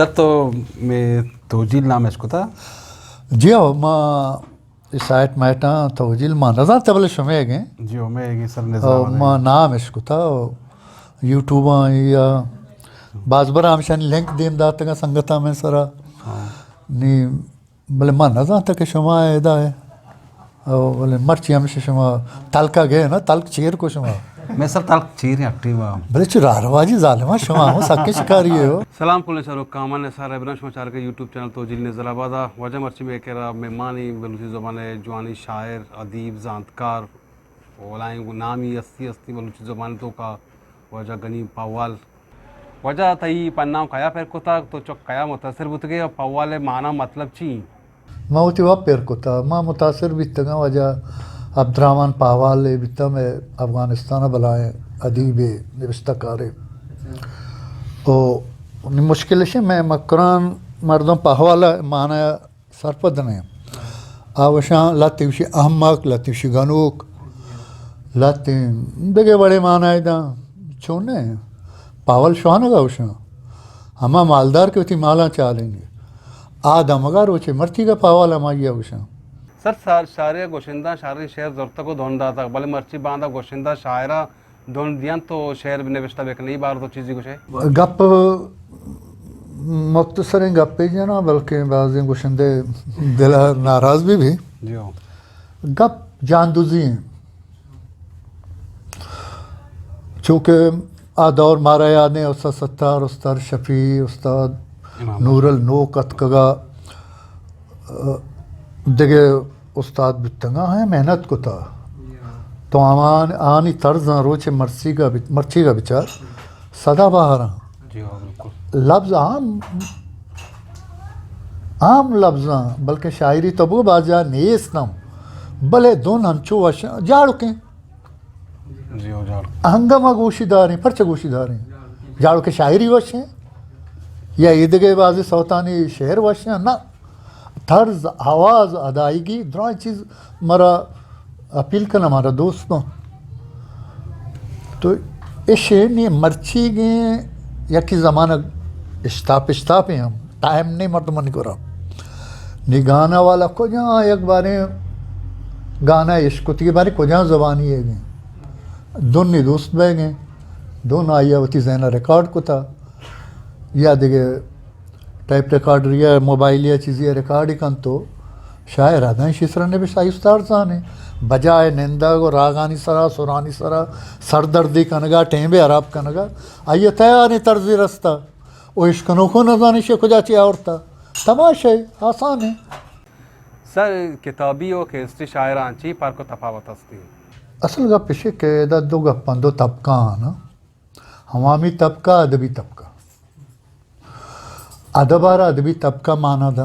سر تو میں توجیل نام ہے اس کو تھا جی ما سائٹ مائٹاں توجیل ما نظر تبل شمع گئے جی میں سر او نظام ما نام اس کو تھا یوٹیوباں یا بعض برا ہمشان لنک دیم داتا گا سنگتا میں سرا نی بلے ما نظر تک شما ایدا ہے او بلے مرچی ہمشہ شما تلکا گئے نا تلک چیر کو شما میں سر تلک چیر ایکٹیو بلے چرا رواجی ظالمہ شما ہوں سکے شکاری ہو سلام کلنے سارو کامان سارا ابراہیم شمچار کے یوٹیوب چینل توجیل نظر آبادہ وجہ مرچی میں کہہ رہا مہمانی بلوچی زبان جوانی شاعر ادیب زانتکار اولائیں نامی استی بلوچی زبان تو کا وجہ گنی پاوال وجہ تھی پنام کھایا پھر کو تھا تو چک کھایا متاثر بت گئے اور پاوال معنی مطلب چی ما ہوتی وہاں پیر کو تھا ما متاثر بیتا گا وجہ عبد الرحمن پاوال بیتا میں افغانستان بلائیں ادیب نوشتہ کارے او مشکل ہے میں مکران مردم پاوالا معنی سرپد نے آوشان لاتی وشی احمق لاتی وشی گنوک لاتی بگے بڑے معنی دا چونے پاول شوانا گا وشان ہما مالدار کے ہوتی مالا چالیں گے آدم اگر وچے مرچی کا پاوالا مائیا وشان سر شاعر گوشندہ شاعری شعر ضرورت کو دھوندا تھا بلے مرچی باندھا گوشندہ شاعرہ دون دیاں تو شعر نوشتہ بیک نہیں بار تو چیزی کچھ ہے گپ مختصر گپے جنا بلکہ بعض گوشندے دل ناراض بھی جی ہو گپ جاندوزی ہیں چونکہ دور مارا یادیں استاد ستار استاد شفیع استاد نور النوک اتکگا دیگے استاد بتنگا ہیں محنت کو تھا تو آنی طرز روچے مرچی کا بچار سدا باہر جی ہو بالکل لفظ عام لفظ بلکہ شاعری تبو باجا نیستم بلے دون ہنچو وشا جاڑو کے جی ہو جاڑ ہنگامہ گوشی داریں پرچہ گوشی داریں جاڑو کے شاعری وشیں یا عیدگاہ بازی سوتانی شعر وشیں نہ طرز آواز ادائیگی درائیں چیز مرا اپیل کرنا ہمارا دوستوں تو اسے نہیں مرچی گئے یکی زمانہ اشتاپ ہیں ہم ٹائم نہیں مرد من کرا نہیں گانا والا کو جہاں ایک بارے گانا عشق کی بارے کو جہاں زبانی ہے گئے دونوں دوست بہ گئے دونوں آئیا ہوتی زینہ ریکارڈ کو تھا یا دیکھے ٹائپ ریکارڈر یا موبائل یا چیزیں ریکارڈ ہی کن تو شاعر آدھائیں شیسرہ نے بھی شاہی استار زانے بجائے نندہ کو راگانی سرا سورانی سرا سردردی کنگا ٹیمبے عراب کنگا آئیے تیاری طرزی رستہ او عشقنوں کو نظانی شے کجا چی آورتا تماشے آسان ہے سر کتابی و کیسٹری شاعران چی پر کو تفاوت ہستی اصل گا پیشے کہ دا دو گپان دو طبقہ آنا عوامی طبقہ ادبی طبقہ ادبارہ ادبی طبقہ مانا دا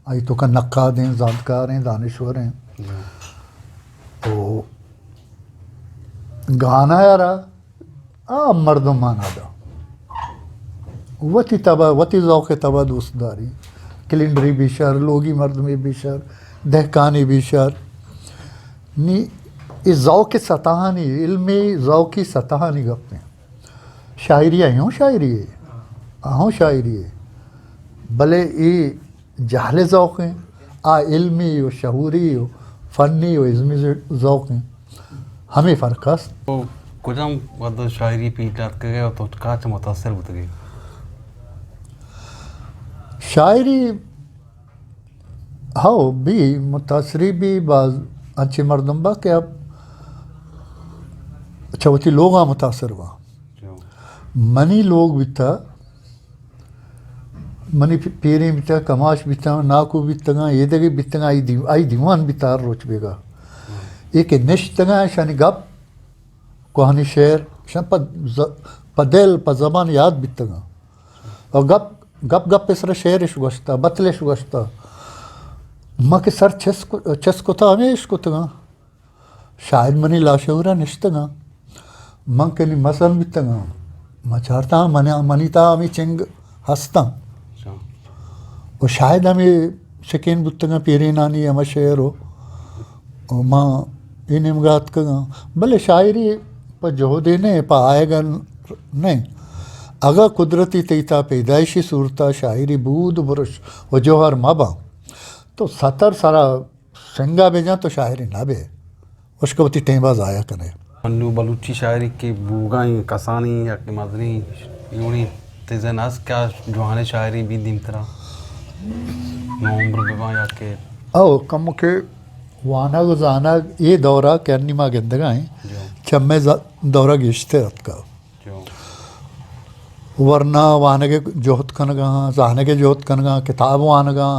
آئی تو کا نقاد ہیں زادکار ہیں دانشور ہیں تو گانا یارا مردم مانا دا وتی ذوق تبا دوست داری کلنڈری بیشار لوگی مردمی بیشار دہکانی بیشار نی اس ذوق سطحانی علمی ذوقی سطحانی گپتے ہیں شاعری آئی ہوں شاعری ہے بلے ای جہل ذوق ہیں علمی و شعوری و فنی و عزمی ذوق ہیں ہمیں فرق ہے تو کچھ ہم ود شاعری پیٹات کے گئے تو کاچ متاثر بت گئی شاعری ہاؤ بھی متاثری بھی بعض اچھے مردم با کہ اب اچھا ہوتی لوگاں متاثر ہوا منی لوگ بھی تھا منی پیریں بھی تھا کماش بھی تھا ناکو بھی تھا یہ دگے بھی تھا آئی دیوان بھی تار روچ بے گا ایک نشت تھا شانی گپ کوہانی شعر شان پا دل پا زبان یاد بھی تھا اور گپ اس رہا شعر شگشتا بطل شگشتا ماں کے سر چس کو تھا ہمیں عشق تھا شاید منی لاشعورہ نشتا گا من کنی مثلا بھی تھا میں چاہتا منی تا ہمیں چنگ ہستا اور شاید ہمیں شکین بتگا پیری نانی ہمیں شعر ہو ماں ان امگات کا بلے شاعری پا جو دینے پا آئے گا نہیں اگا قدرتی تیتا پیدائشی صورتا شاعری بود برش و جوہر مابا تو ستر سارا سنگا بھیجا تو شاعری نہ بے اس کو ٹیم باز آیا کرے منو بلوچی شاعری کے بوگائیں کسانی یا کہ مدنی یونی تیزن از کیا جوان شاعری بھی دیم طرح نومبر ببا یا کہ او کم کے وانا گزانا یہ دورہ کرنی ماں گندگائیں جو چمے دورہ گشتے رت کا جو ورنہ وانا کے جوہت کنگاں زانے کے جوہت کنگاں کتاب وانگاں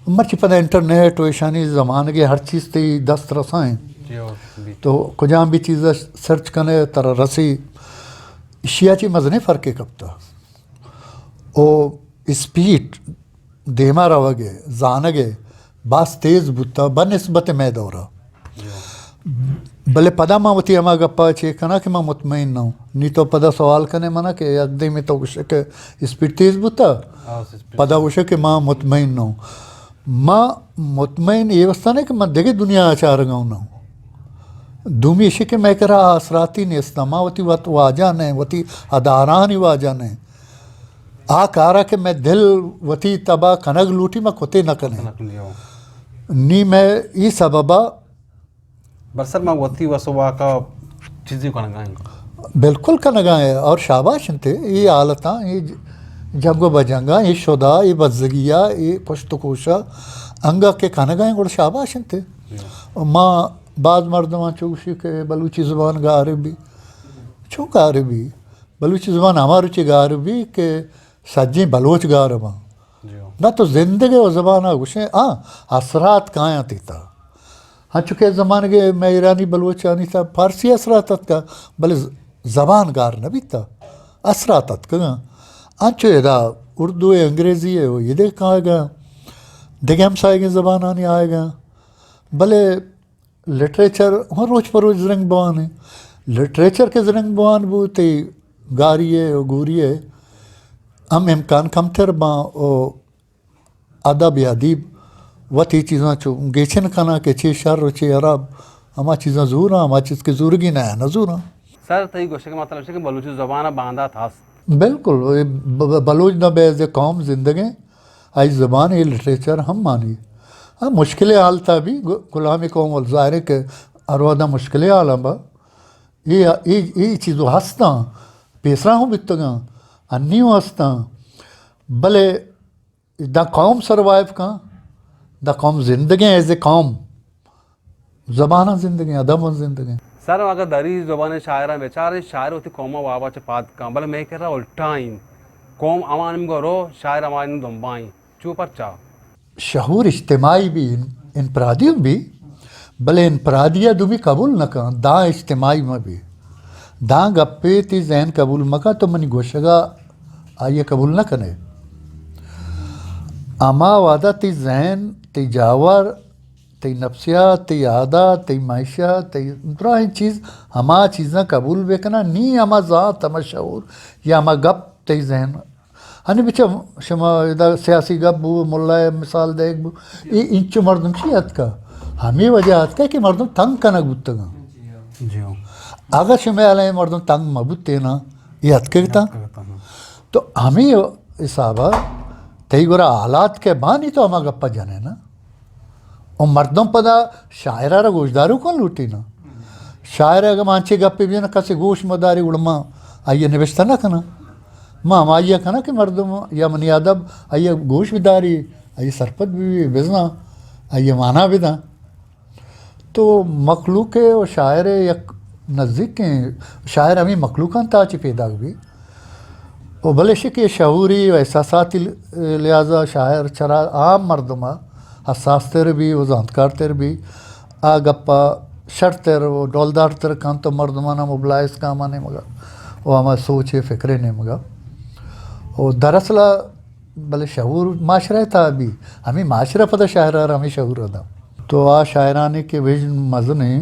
مرچی پتہ انٹرنیٹ ویشانی زمانے کے ہر چیز تی دست رسائیں جو بھی تو کجاں بھی چیزیں سرچ کنے تر رسی اشیاء چی مزنے فرقے کبتا او اسپیڈ دیما روگے زانگے باس تیز بوتا بنسبت میں دورا جو بلے پدا ماں وتی اما گپا چے کنا کہ ماں مطمئن نہ ہوں نہیں تو پدا سوال کنے منا کہ اگدے میں تو گوشے کہ اسپیڈ تیز بوتا پدا گوشے کہ ماں مطمئن نہ ہوں ماں مطمئن یہ وستا نہیں کہ میں دیکھے دنیا آچار گاؤں نہ ہوں دومی اشی کہ میں کرا آسراتی نیستا ماں وتی وط واجہ نے وتی ادارانی واجہ نے آ کارا کہ میں دل وتی تبا کنگ لوٹی میں کتے نہ کنے نی میں ای سببا برسر میں وطی وسوا کا چیزیں کھانا گائیں بالکل کنگاں ہے اور شاباش انتے یہ حالتاں یہ جنگو بجنگا یہ شدا یہ بزگیا یہ پشت کوشا انگا کے کنگاں گوڑ شاباش انتے ماں بعض مردمان چوشی کہ بلوچی زبان گا عربی چو گا عربی بلوچی زبان ہمارو چی گا عربی کہ سجیں بلوچ گا عربا جو نہ تو زندگی و زبانہ گوشیں اثرات کہاں تیتا ہاں چونکہ زمانے کے میں ایرانی بلوچانی تھا فارسی اثراتت کا بلے زبان گار نبی تھا اثراتت کا انچو ادا اردو ہے انگریزی ہے وہ یہ دیکھ کہاں گا دیکھیں ہم سائے گے زبان آنی آئے گا بلے لٹریچر ہاں روز پر روز زرنگ بوان ہے لٹریچر کے زرنگ بوان بوتے گاری ہے گوری ہے ہم امکان کم تر باں ادب ادیب وتی چیزاں چو گیچن کنا کہ چی شر چی عرب ہما چیزاں زور ہیں ہما چیز کی زورگی نہ ہے نہ زور ہیں سر تئی گوشے کا مطلب ہے کہ بلوچی زبان باندھا تھا بالکل بلوچ نہ بے قوم زندگی آئی زبان یہ لٹریچر ہم مانی ہاں مشکل حال تھا بھی غلامی قوم والظاہر ہے کہ اروادہ مشکل حال با یہ چیزوں ہستا پیسرا ہوں بتگاں انی ہوں ہستا بلے دا قوم سروائیو کا دا قوم زندگی ایز اے قوم زبانہ زندگی ادب زندگی سر اگر دری زبان شاعرہ بیچارے شاعر ہوتی قوما وابا چپات کا بلے میں کہہ رہا الٹائیں قوم امانم گو رو شاعر امانم دنبائیں چوپر چاہ شعور اجتماعی بھی انفرادی بھی بلے انفرادیہ دو بھی قبول نہ کہاں دا اجتماعی میں بھی دا گپے تی ذہن قبول مکا تو منی گوشگا آئیے قبول نہ کنے اما وعدہ تی ذہن تی جاور تی نفسیات تی عادات تی معیشت تی براہی چیز ہما چیزاں قبول بیکنا نی اما ذات اما شعور یا اما گپ تی ذہن ہنی بچہ شما ادا سیاسی گپ بو ملا مثال دیکھ بو یہ انچو مردم چی حد کا ہمیں وجہ حد کا کہ مردم تنگ کنگ بودتا جی اگر شما علیہ مردم تنگ مبودتے نا یہ حد کہتا تو ہمیں حسابہ تی گورا حالات کے بانی تو ہما گپا جانے نا اور مردم پدا شاعرہ را گوشدارو کون لوٹی نا شاعرہ اگر مانچے گپے بھی نا کسی گوش مداری اڑما آئیے نوشتہ نہ کنا ماں ہم آئیے کنا کہ مردم یا منی ادب آئیے گوش بھی داری آئیے سرپت بھی بزنا آئیے مانا بھی دا تو مخلوق و شاعر یک نزدیک کے شاعر ہمیں مخلوقان تاچی پیدا بھی وہ بھلے شکی شعوری و احساساتی لہذا شاعر چرا عام مردمہ حساس تر بھی و زانتکار تر بھی آ گپا شر تر و ڈولدار تر کان تو مردمانہ مبلائز کاما نہیں مگا وہ ہمیں سوچے فکرے نہیں مگا اور دراصل بھلے شعور معاشرہ تھا بھی ہمیں معاشرہ پتہ شاعرہ ہمیں شعور ادا تو آ شاعرانے کے ویژن مزنے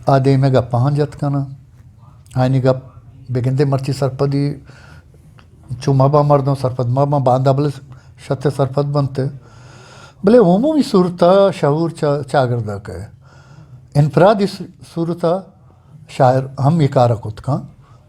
آدھے میں گپاں جت کنا آئینی گپ بگندے مرچی سرپدی چو مابا مردوں سرپد مابا باندھا بلے شتے سرپد بنتے بلے عمومی صورتہ شعور چاگردہ کہ انفرادی صورتہ شاعر ہم یہ کارا کت کھاں